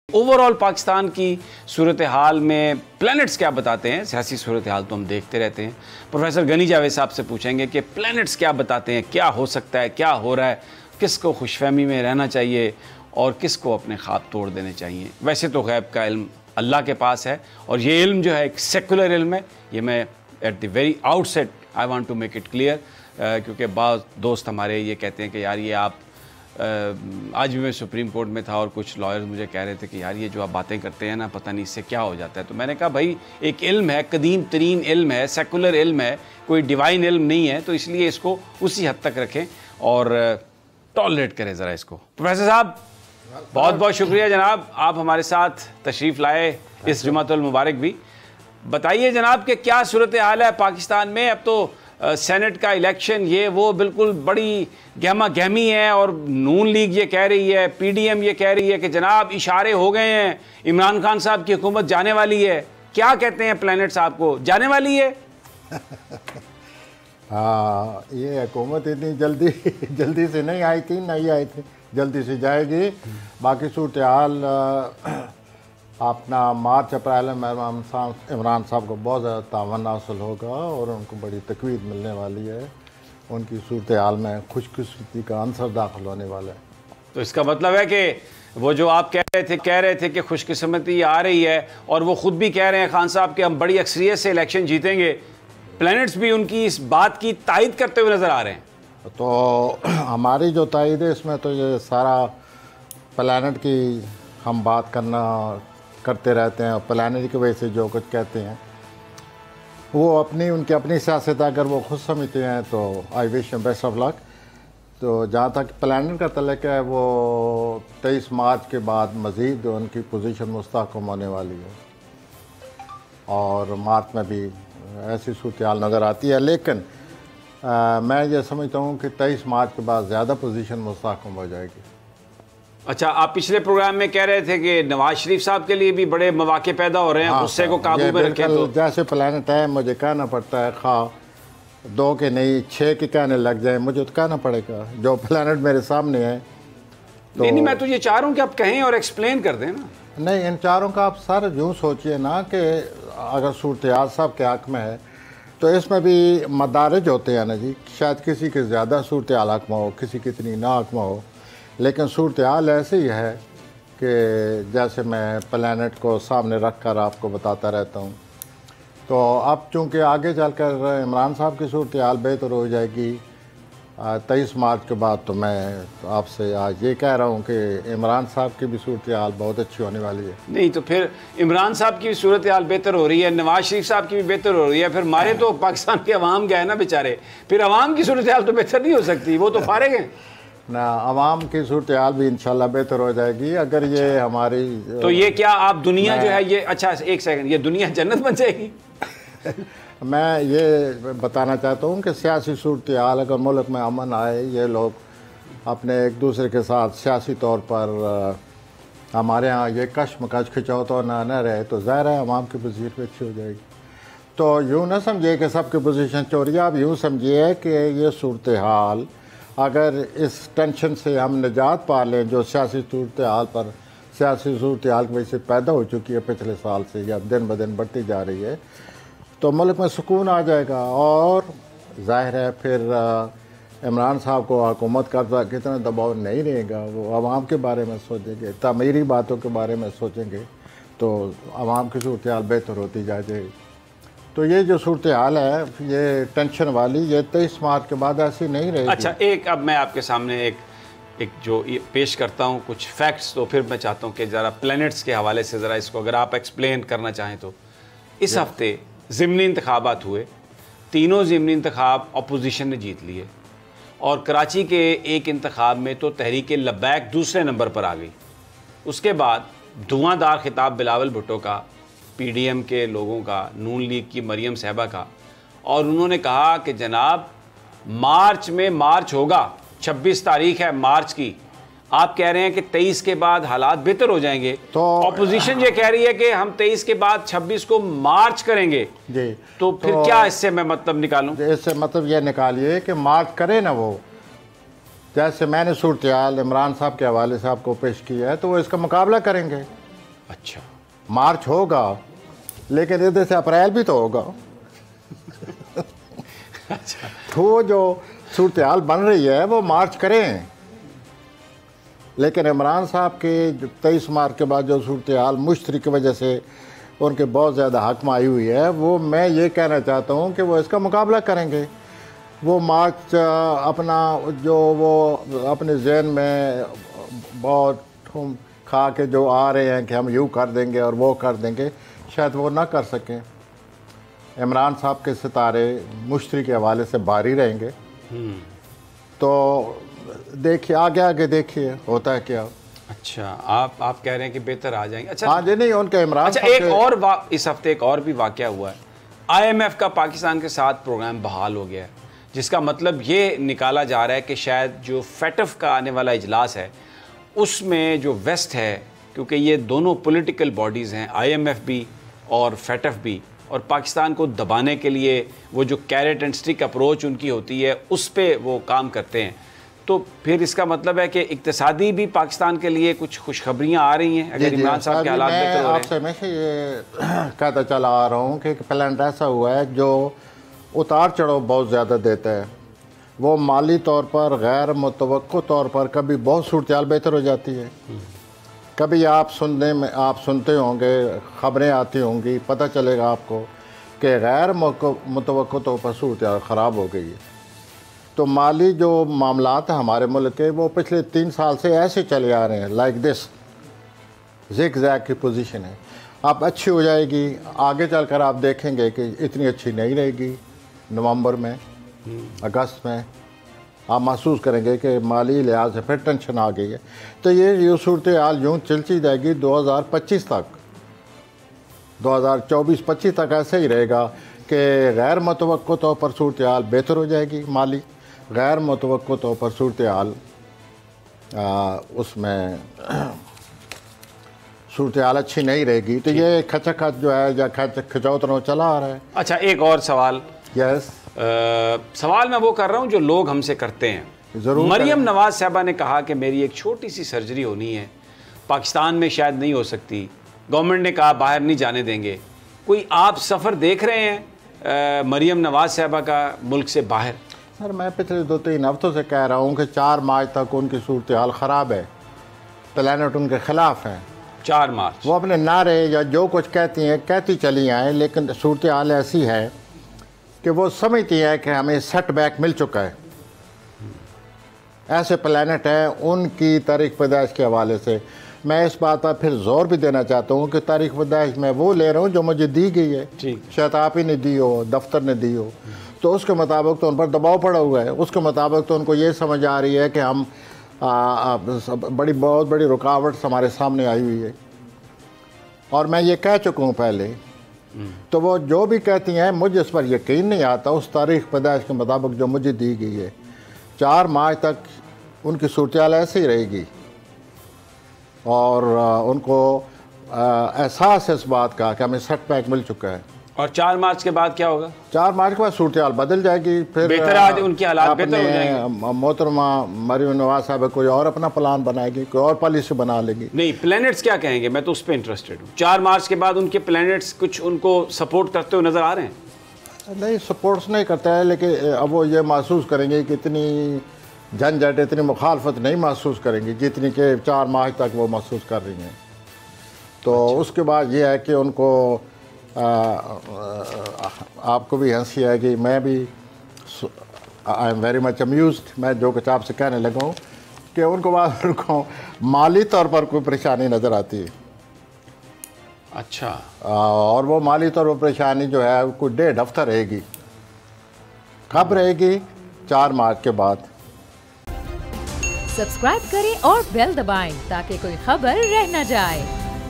Overall Pakistan की सूरत हाल में planets क्या बताते हैं। सियासी सूरत हाल तो हम देखते रहते हैं। प्रोफेसर गनी जावेद साहब से पूछेंगे कि प्लैनेट्स क्या बताते हैं, क्या हो सकता है, क्या हो रहा है, किसको खुशफहमी में रहना चाहिए और किसको अपने ख्वाब तोड़ देने चाहिए। वैसे तो गैब का इल्म अल्लाह के पास है और ये इल्म जो है एक सेकुलर इल्म है। ये मैं at the very outset I want to make it clear, क्योंकि बाज़ दोस्त हमारे ये कहते हैं कि यार ये आप आज भी मैं सुप्रीम कोर्ट में था और कुछ लॉयर्स मुझे कह रहे थे कि यार ये जो आप बातें करते हैं ना, पता नहीं इससे क्या हो जाता है। तो मैंने कहा भाई एक इल्म है, कदीम तरीन इल्म है, सेकुलर इल्म है, कोई डिवाइन इल्म नहीं है, तो इसलिए इसको उसी हद तक रखें और टॉलरेट करें ज़रा इसको। प्रोफेसर साहब बहुत बहुत शुक्रिया जनाब, आप हमारे साथ तशरीफ़ लाए इस जुमातुल मुबारक भी। बताइए जनाब कि क्या सूरत हाल है पाकिस्तान में। अब तो सेनेट का इलेक्शन ये वो बिल्कुल बड़ी गहमा गहमी है और नून लीग ये कह रही है, पीडीएम ये कह रही है कि जनाब इशारे हो गए हैं, इमरान खान साहब की हुकूमत जाने वाली है। क्या कहते हैं प्लैनेट साहब को, जाने वाली है? हाँ, ये हुकूमत इतनी जल्दी से नहीं आई थी, नहीं आई थी, जल्दी से जाएगी। बाकी सूरत हाल अपना मार्च अप्रैल में इमरान साहब को बहुत ज़्यादा तावन हासिल होगा और उनको बड़ी तकवीद मिलने वाली है। उनकी सूरत हाल में खुशकिस्मती का अंसर दाखिल होने वाला है। तो इसका मतलब है कि वो जो आप कह रहे थे कि खुशकिस्मती आ रही है और वो ख़ुद भी कह रहे हैं खान साहब कि हम बड़ी अक्सरियत से इलेक्शन जीतेंगे, प्लैनेट्स भी उनकी इस बात की तायद करते हुए नज़र आ रहे हैं। तो हमारी जो तायद है इसमें तो ये सारा प्लैनेट की हम बात करते रहते हैं और प्लैनेट की वजह से जो कुछ कहते हैं वो उनकी अपनी सियासत अगर वो खुद समझते हैं तो I wish best of luck. तो जहाँ तक प्लैनेट का तल्लुक़ है वो 23 मार्च के बाद मज़ीद उनकी पोजीशन मुस्तहकम होने वाली है और मार्च में भी ऐसी सूरत हाल नज़र आती है। लेकिन मैं ये समझता हूँ कि 23 मार्च के बाद ज़्यादा पोजीशन मुस्तहकम हो जाएगी। अच्छा, आप पिछले प्रोग्राम में कह रहे थे कि नवाज शरीफ साहब के लिए भी बड़े मौके पैदा हो रहे हैं, गुस्से को काबू में रखें। तो जैसे प्लैनेट है, मुझे कहना पड़ता है, खा 2 के नहीं 6 के कहने लग जाए, मुझे तो कहना पड़ेगा जो प्लैनेट मेरे सामने है। तो नहीं, मैं तो ये चाह रहा हूँ कि आप कहें और एक्सप्लेन कर दें ना। नहीं, इन चारों का आप सर यूँ सोचिए ना कि अगर सूरत हाल साहब के हक़ में है तो इसमें भी मदारिज होते हैं ना जी। शायद किसी के ज़्यादा सूरत हाल हक़ में हो, किसी की इतनी ना हक़ में हो, लेकिन सूरत हाल ऐसे ही है कि जैसे मैं प्लैनेट को सामने रख कर आपको बताता रहता हूँ। तो अब चूँकि आगे चलकर इमरान साहब की सूरत हाल बेहतर हो जाएगी 23 मार्च के बाद, तो मैं आपसे आज ये कह रहा हूँ कि इमरान साहब की भी सूरत हाल बहुत अच्छी होने वाली है। नहीं तो फिर इमरान साहब की भी सूरत हाल बेहतर हो रही है, नवाज शरीफ साहब की भी बेहतर हो रही है, फिर मारे तो पाकिस्तान के अवाम गए ना बेचारे, फिर अवाम की सूरत हाल तो बेहतर नहीं हो सकती, वो तो फारिग हैं ना। अवाम की सूरत हाल भी इंशाल्लाह बेहतर हो जाएगी अगर ये हमारी। तो ये क्या आप दुनिया जो है ये, अच्छा एक सेकंड, ये दुनिया जन्नत बन जाएगी? मैं ये बताना चाहता हूँ कि सियासी सूरत हाल अगर मुल्क में अमन आए, ये लोग अपने एक दूसरे के साथ सियासी तौर पर हमारे यहाँ ये कश्मकश खिंचौता ना रहे, तो ज़ाहिर है अवाम की पोजीशन भी अच्छी हो जाएगी। तो यूँ ना समझिए कि सबकी पोजीशन चोरी, आप यूँ समझिए कि ये सूरत हाल अगर इस टेंशन से हम निजात पा लें जो सियासी सूरत हाल पर सियासी सूरत हाल की वजह से पैदा हो चुकी है पिछले साल से या दिन ब दिन बढ़ती जा रही है, तो मुल्क में सुकून आ जाएगा और जाहिर है फिर इमरान साहब को हुकूमत का कितना दबाव नहीं रहेगा। वो आवाम के बारे में सोचेंगे, तमीरी बातों के बारे में सोचेंगे, तो आवाम की सूरत हाल बेहतर होती जाएगी। तो ये जो सूरत हाल है ये टेंशन वाली, ये 23 मार्च के बाद ऐसी नहीं रहेगी। अच्छा, एक अब मैं आपके सामने एक जो पेश करता हूँ कुछ फैक्ट्स, तो फिर मैं चाहता हूँ कि ज़रा प्लैनेट्स के हवाले से ज़रा इसको अगर आप एक्सप्लेन करना चाहें तो। इस हफ्ते ज़िमनी इंतखाबात हुए, तीनों ज़िमनी इंतखाब अपोजिशन ने जीत लिए और कराची के एक इंतखाब में तो तहरीक लब्बैक दूसरे नंबर पर आ गई। उसके बाद धुआंधार खिताब बिलावल भुट्टो का, पीडीएम के लोगों का, नून लीग की मरियम साहबा का, और उन्होंने कहा कि जनाब मार्च में मार्च होगा, 26 तारीख है मार्च की, आप कह रहे हैं कि 23 के बाद हालात बेहतर हो जाएंगे, तो ऑपोजिशन ये कह रही है कि हम 23 के बाद 26 को मार्च करेंगे जी। तो फिर क्या इससे मैं मतलब निकालूं? इससे मतलब ये निकालिए कि मार्च करे ना वो, जैसे मैंने सूरत हाल इमरान साहब के हवाले से आपको पेश किया है, तो वो इसका मुकाबला करेंगे। अच्छा, मार्च होगा, लेकिन इधर से अप्रैल भी तो होगा। अच्छा, तो जो सूरत हाल बन रही है वो मार्च करें, लेकिन इमरान साहब के 23 मार्च के बाद जो सूरत हाल मुश्तरी की वजह से उनके बहुत ज़्यादा हकम आई हुई है, वो मैं ये कहना चाहता हूँ कि वो इसका मुकाबला करेंगे। वो मार्च अपना जो वो अपने जहन में बहुत खा के जो आ रहे हैं कि हम यूँ कर देंगे और वो कर देंगे, शायद वो ना कर सकें। इमरान साहब के सितारे मुश्तरी के हवाले से भारी रहेंगे। तो देखिए आगे आगे देखिए होता है क्या। अच्छा, आप कह रहे हैं कि बेहतर आ जाएंगे। अच्छा, हाँ जी, नहीं उनके इमरान अच्छा, एक और इस हफ्ते एक और भी वाकया हुआ है। IMF का पाकिस्तान के साथ प्रोग्राम बहाल हो गया है, जिसका मतलब ये निकाला जा रहा है कि शायद जो FATF का आने वाला इजलास है उसमें जो वेस्ट है, क्योंकि ये दोनों पॉलिटिकल बॉडीज़ हैं, IMF भी और FATF भी, और पाकिस्तान को दबाने के लिए वो जो कैरेट एंड स्टिक अप्रोच उनकी होती है उस पे वो काम करते हैं। तो फिर इसका मतलब है कि इक्तिसादी भी पाकिस्तान के लिए कुछ खुशखबरियाँ आ रही हैं अगर इमरान साहब के हालात बेहतर हो रहे हैं। आपसे हमेशा ये कहता चला आ रहा हूँ कि प्लान ऐसा हुआ है जो उतार चढ़ाव बहुत ज़्यादा देता है। वो माली तौर पर गैर मुतवक्को तौर पर कभी बहुत सूरत हाल बेहतर हो जाती है, कभी आप सुनते होंगे, ख़बरें आती होंगी, पता चलेगा आपको कि गैर मुतवक्को तौर पर सूरत हाल ख़राब हो गई है। तो माली जो मामलात हैं हमारे मुल्क के, वो पिछले 3 साल से ऐसे चले आ रहे हैं, लाइक दिस ज़िग ज़ैग की पोजीशन है। अब अच्छी हो जाएगी, आगे चलकर आप देखेंगे कि इतनी अच्छी नहीं रहेगी। नवंबर में, अगस्त में आप महसूस करेंगे कि माली लिहाज से फिर टेंशन आ गई है। तो ये सूरत हाल यूँ चलती जाएगी 2025 तक, 2024-25 तक ऐसे ही रहेगा कि गैर मुतवक्को तौर पर सूरत हाल बेहतर हो जाएगी माली, गैर मुतवक्को तौर पर सूरत हाल उसमें सूरत हाल अच्छी नहीं रहेगी। तो ये खचाखच जो है या खचौतरों चला आ रहा है। अच्छा, एक और सवाल। यस, सवाल मैं वो कर रहा हूँ जो लोग हमसे करते हैं। ज़रूर। मरियम नवाज साहबा ने कहा कि मेरी एक छोटी सी सर्जरी होनी है, पाकिस्तान में शायद नहीं हो सकती, गवर्नमेंट ने कहा बाहर नहीं जाने देंगे। कोई आप सफ़र देख रहे हैं मरियम नवाज साहबा का मुल्क से बाहर? सर, मैं पिछले 2-3 हफ्तों से कह रहा हूँ कि 4 मार्च तक उनकी सूरत हाल ख़राब है, प्लानट उनके ख़िलाफ़ हैं। 4 मार्च वो अपने नारे या जो कुछ कहती हैं कहती चली आएँ, लेकिन सूरत हाल ऐसी है कि वो समझती है कि हमें सेटबैक मिल चुका है। ऐसे प्लानट हैं उनकी तारीख़ पैदाइश के हवाले से। मैं इस बात पर फिर ज़ोर भी देना चाहता हूँ कि तारीख़ पैदाइश मैं वो ले रहा हूँ जो मुझे दी गई है, शायद आप ही ने दी हो, दफ्तर ने दी हो, तो उसके मुताबिक तो उन पर दबाव पड़ा हुआ है। उसके मुताबिक तो उनको ये समझ आ रही है कि हम बहुत बड़ी रुकावट हमारे सामने आई हुई है, और मैं ये कह चुका हूँ पहले। तो वो जो भी कहती हैं मुझे इस पर यकीन नहीं आता। उस तारीख़ पैदाइश के मुताबिक जो मुझे दी गई है, 4 मार्च तक उनकी सूरत हाल ऐसे ही रहेगी, और उनको एहसास है इस बात का कि हमें सेटबैक मिल चुका है। और 4 मार्च के बाद क्या होगा? 4 मार्च के बाद सूरत हाल बदल जाएगी, फिर बेहतर उनकी हालात बेहतर हो जाएंगे। मोहतरमा मरियम नवाज साहब कोई और अपना प्लान बनाएगी, कोई और पॉलिसी बना लेगी। नहीं, प्लैनेट्स क्या कहेंगे, मैं तो उस पर इंटरेस्टेड हूँ। 4 मार्च के बाद उनके प्लैनेट्स कुछ उनको सपोर्ट करते हुए नज़र आ रहे हैं? नहीं, सपोर्ट्स नहीं करता है, लेकिन अब वो ये महसूस करेंगे कि इतनी झंझट, इतनी मुखालफत नहीं महसूस करेंगी जितनी कि 4 मार्च तक वो महसूस कर रही हैं। तो उसके बाद ये है कि उनको आपको भी हंसी आएगी, मैं भी I am very much amused. मैं जो कुछ आपसे कहने लगा हूँ कि उनको माली तौर पर कोई परेशानी नज़र आती है। अच्छा, और वो माली तौर पर परेशानी जो है कोई 1.5 हफ्ता रहेगी। कब रहेगी? 4 मार्च के बाद। सब्सक्राइब करें और बेल दबाएं ताकि कोई खबर रह न जाए।